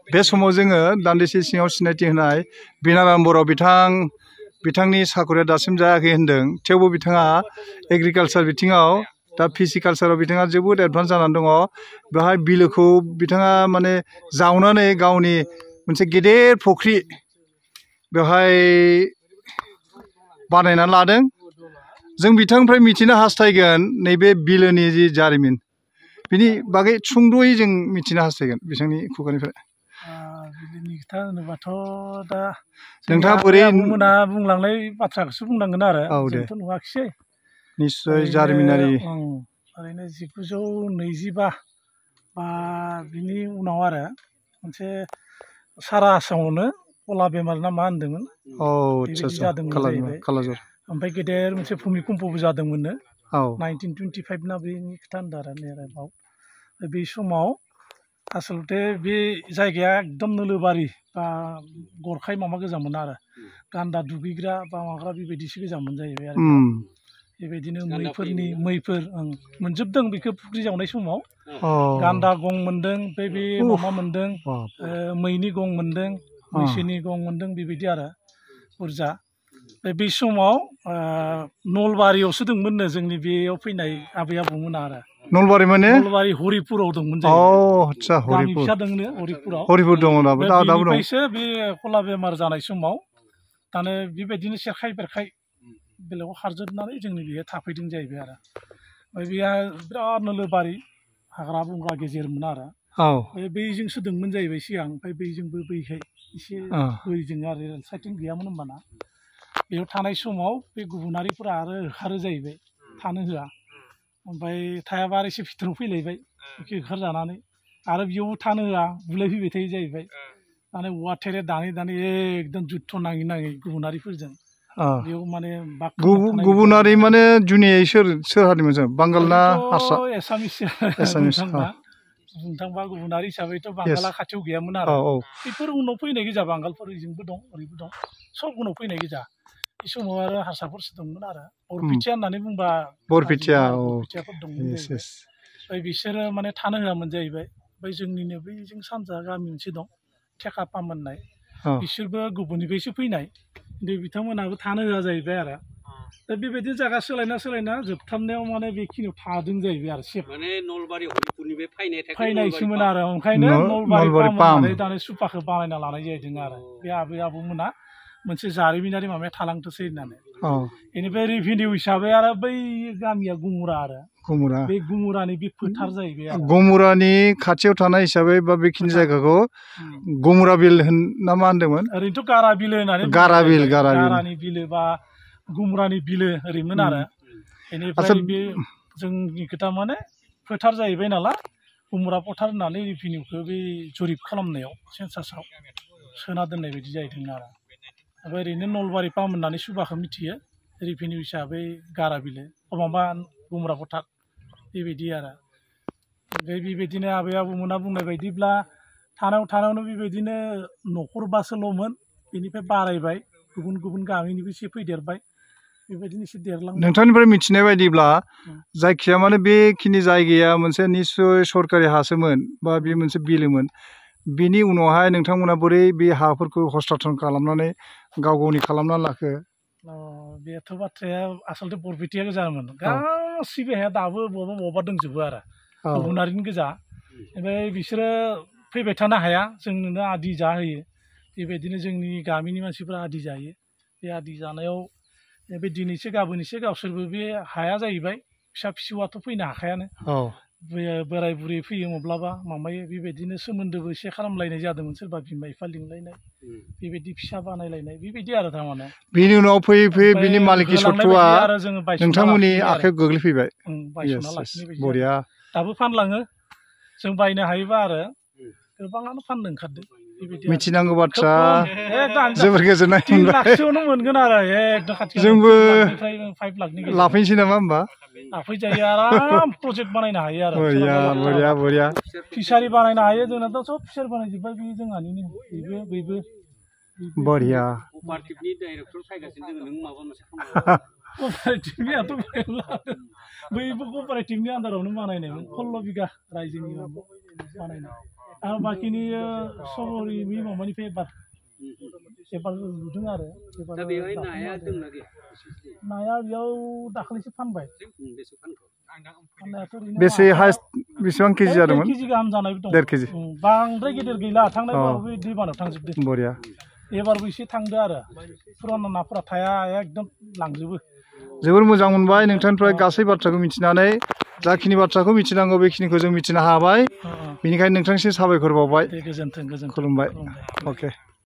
बे समाव जोङो दान्दिसे सिङाव सिनायथि होनाय बिनाराम बर' बिथांनि साकरिया दासिम जायाखै होनदों थेवबो बिथाङा एग्रिकालचार बिथिङाव दा फिसिकालचाराव बिथाङा जोबोद एडभान्स जानानै दङ बेवहाय बिलोखौ बिथाङा माने जावनानै गावनि मोनसे गेदेर फुख्रि बेवहाय बानायनानै लादों जों बिथांनिफ्राय मिथिनो हास्थायगोन नैबे बिलोनि जि जारिमिन बिनि बागै सुंद'यै जों मिथिनो हास्थायगोन बिथांनि खुगानिफ्राय बिलोनि खोथा होनोबाथ' दा नोंथाङा बोरै आबौमोना बुंलांनाय बाथ्राखौसो बुंनांगोन आरो जोंथ' नुवाखिसै निस्सय जारिमिनारि ओरैनो 1922 बा बिनि उनाव आरो मोनसे सारा आसामावनो कला बेमार ना मा होनदोंमोन बेबायदि जादोंमोन जाहैबाय ओमफ्राय गेदेर मोनसे भुमिकम्पबो जादोंमोननो 1925 ना बेनि खोथा होनदों आरो नेराबाव बे समाव आसलथे बे जायगाया एकदम नोलोबारि बा गरखाय माबा गोजामोन आरो गान्दा दुगैग्रा बा माग्रा बेबायदिसो गोजामोन जाहैबाय आरो बेबायदिनो मैफोर मोनजोबदों बेखौ फुख्रि जावनाय समाव गान्दा गं मोनदों ओमफ्राय बे माबा मोनदों मैनि गं मोनदों मैसोनि गं मोनदों बेबायदि आरो बुरजा बे समाव नलबारियावसो दंमोननो जोंनि बेयाव फैनाय आबै आबौमोना आरो नलबारि माने नलबारि हरिपुराव दंमोन गामि फिसा दंनो हरिपुर दङ बेनिफ्रायसो बे कला बेमार जानाय समाव दानो बेबायदिनो सेरखाय बेरखाय बेलेगाव खारजोबनानै जोंनि बेहाय थाफैदों जाहैबाय आरो ओमफ्राय बेहा बिराद नोलोबारि हाग्रा बंग्रा गेजेरमोन आरो बैजोंसो दंमोन जाहैबाय सिगां ओमफ्राय बैजोंबो बैहाय एसे बैजों आरो साइथिं गैयामोन होमबाना बेयाव थानाय समाव बे गुबुनारिफोरा आरो होखारो जाहैबाय थानो होआ ओमफ्राय थायाबा आरो एसे भितराव फैलायबाय बेखौ होखारजानानै आरो बेयावबो थानो होआ बुलायफैबाय थायो जाहैबाय माने औवा थेरे दानै एकदम जुद्ध नाङै गुबुनारिफोरजों बेयाव माने गुबुनारि माने जुनियै सोर हारिमोन जों बांगाल ना हारसा एसामिस बुंनो थांबा गुबुनारि हिसाबैथ' बांगाला खाथियाव गैयामोन आरो बेफोर उनाव फैनाय गोजा बांगालफोर ओजोंबो दं ओरैबो दं सब उनाव फैनाय गोजा बे समाव आरो हारसाफोरसो दंमोन आरो बरपेटिया होननानै बुंबा बरपेटियाफोर दंमोन जाहैबाय ओमफ्राय बिसोरो माने थानो होआमोन जाहैबाय ओमफ्राय जोंनिनो बैजों सानजा गामि मोनसे दं थेकापाम होननाय बिसोरबो गुबुननिफ्रायसो फैनाय खिन्थु बिथांमोनाबो थानो होआ जाहैबाय आरो दा बेबायदिनो जायगा सोलायना जोबथारनायाव माने बेखिनियाव थादों जाहैबाय आरो माने नलबारि हरिपुरनिफ्राय फैनायसोमोन आरो ओंखायनो नलबारि पाम होननानै दानि सुपाखौ बानायना लानाय जाहैदों आरो बे आबै आबौमोना मोनसे जारिमिनारि माबाया थालांथोंसै होननानै बेनिफ्राय रेभिनिउ हिसाबै आरो बै गामिया गुमुरा आरो बे गुमुरानि बे फोथार जाहैबाय आरो गुमुरानि खाथियाव थानाय हिसाबै बा बेखिनि जायगाखौ गुमुरा बिल ना मा होनदोंमोन ओरैनोथ' गारा बिलो होननानै गारानि बिलो बा गुमुरानि बिलो ओरैमोन आरो बेनिफ्राय बे जोंनि खोथा माने फोथार जाहैबाय नालाय गुमुरा फोथार होननानै रेभिनिउखौ बे जरिब खालामनायाव सेन्सासाव सोना दोननाय बायदि जाहैदों आरो ओमफ्राय ओरैनो नलबारि पाम होननानै सुबाखौ मिथियो रेभिनिउ हिसाबै गारा बिलो माबा गुमुरा फोथार बेबायदि आरो ओमफ्राय बेबायदिनो आबै आबौमोना बुंनाय बायदिब्ला थानायावनो बेबायदिनो न'खरबासोल'मोन बेनिफ्राय बारायबाय गुबुन गामिनिबो एसे फैदेरबाय बेबायदिनो एसे देरलांबाय नोंथांनिफ्राय मिथिनाय बायदिब्ला जायखिया माने बेखिनि जायगाया मोनसे निस्सय सरकारि हासोमोन बा बे मोनसे बिलोमोन बिनि उनावहाय नोंथांमोना बोरै बे हाफोरखौ हस्तान्तरण खालामनानै गावनि खालामना लाखो बेथ' बाथ्राया आसलथे बरपेटिया गोजामोन गासिबो हाया दाबो बबा दंजोबो आरो गुबुनारिनि गोजा ओमफ्राय बिसोरो फैबाय थानो हाया जोंनोनो आदि जाहोयो बेबायदिनो जोंनि गामिनि मानसिफ्रा आदि जायो बे आदि जानायाव बे दिनैसो गाबोनैसो गावसोरबो बे हाया जाहैबाय फिसा फिसौआथ' फैनो हाखायानो बोराय बुरै फैयो माब्लाबा माबायो बेबायदिनो सोमोन्दोबो एसे खालामलायनाय जादोंमोन सोरबा बिमा बिफा लिंलायनाय बेबायदि फिसा बानायलायनाय बेबायदि आरो थारमाने बेनि उनाव फैयै बिनि मालिकि सत्तुआ नोंथांमोननि आखाइयाव गोग्लैफैबाय बायस'ना लाखिनाय बायदि दाबो फानलाङो जों बायनो हायोबा आरो गोबाङानो फाननो ओंखारदों मिथिनांगौ बाथ्रा जोबोर गोजोननाय मोनबाय 3 लाखसोआवनो मोनगोन आरो एकदम खाथि जोंबो 5 लाखनि लाफैनोसै नामा होमबा लाफैजायो आराम प्रजेक्ट बानायनो हायो आरो बरिया फिसारि बानायनो हायो जोंनाथ' सब फिसारि बानायजोब्बाय बे जोंहानिनो बेबो बरिया कपारेटिभनि डाइरेक्टर फैगासिनो दङ नों माबा मोनसे कपारेटिभनियाथ' बैबो कपारेटिभनि आन्दारावनो बानायनायमोन 16 बिगा रायजोनि बानायनाय आरो बाखिनि सबरि बे माबानिफ्राय एबार नुदों आरो दा बेवहाय नाया दंना गैया नाया बेयाव दाखालिसो फानबाय बेसे हाइस्ट बेसेबां केजि जादोंमोन केजि गाहाम जानाय दं 1.5 केजि बांद्राय गिदिर गैला थांनाय बाराव बे दैबानायाव थांजोबदों बरिया एबारबो एसे थांदो आरो फुराना नाफोरा थाया एकदम लांजोबो जोबोर मोजां मोनबाय नोंथांनिफ्राय गासै बाथ्राखौ मिथिनानै जाखिनि बाथ्राखौ मिथिनांगौ बेखिनिखौ जों मिथिनो हाबाय बेनिखायनो नोंथांनिसिम साबायखर बावबाय गोजोन्थों खुलुमबाय अके